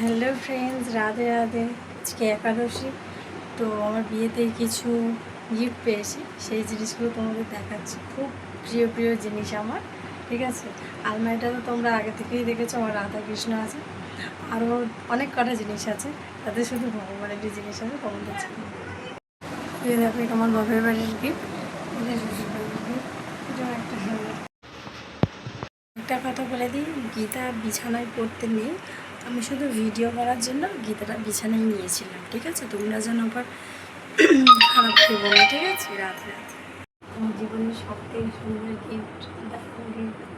Hello friends, Radhe Radhe. আজকে একাদশী, তো আমার বিয়েতে কিছু গিফট পেয়েছি, সেই জিনিসগুলো তোমাদের দেখাচ্ছি। খুব প্রিয় প্রিয় জিনিস আমার, ঠিক আছে। আলমারিটা তো তোমরা আগে থেকেই দেখেছো, আমার রাধা কৃষ্ণ আছে, আরও অনেক কটা জিনিস আছে, তাতে শুধু ভগবানের যে জিনিস আছে তোমাদের জন্য। এই দেখো, এটা আমার বাপের বাড়ির গিফট, এটা শ্বশুর বাড়ির গিফট, এটা একটা হেলমেট। একটা কথা বলে দিই, গীতা বিছানায় পড়তে নেই, আমি শুধু ভিডিও করার জন্য গীতাটা বিছানায় নিয়েছিলাম, ঠিক আছে। তোমরা যেন আবার খারাপ ভেবো না, ঠিক আছে। রাতে রাতে আমার জীবনের সব থেকে সুন্দর গিফট, দেখো গিফট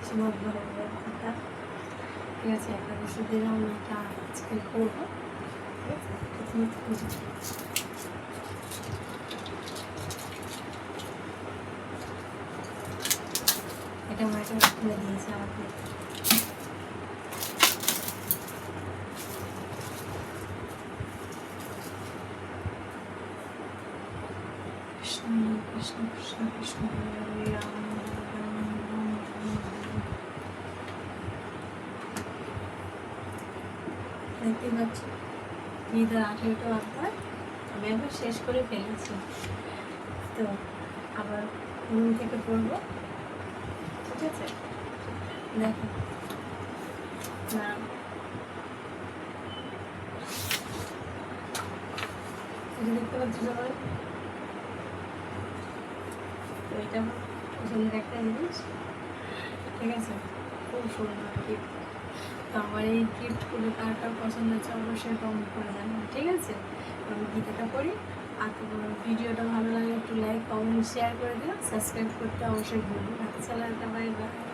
সীমাদ বরাবর কথা, ঠিক আছে। একাদশীর দিনে আমি এটা আজকে করবো, ঠিক আছে। প্রথমে এটা মাকে খুলে দিয়েছে আমাকে। কৃষ্ণ কৃষ্ণ কৃষ্ণ কৃষ্ণ হরে রাম হরে রাম রাম রাম হরে। দেখতে পাচ্ছি গীতার 18টা অধ্যায় আমি একবার শেষ করে ফেলেছি, তো আবার ঘুম থেকে পড়বো, ঠিক আছে। দেখো না, এটা দেখতে পাচ্ছি সবাই, তো এটা আমার পছন্দের একটা জিনিস, ঠিক আছে। খুব সুন্দর গিফট। তো আমার এই গিফটগুলো কার কার পছন্দ হচ্ছে অবশ্যই কমেন্ট করে জানাবেন, ঠিক আছে। আমি গীতাটা পড়ি, আর তোমার ভিডিওটা ভালো লাগলে একটু লাইক কমেন্ট শেয়ার করে দিও, সাবস্ক্রাইব করতে অবশ্যই ভুলবো না। চলো, বাই বাই।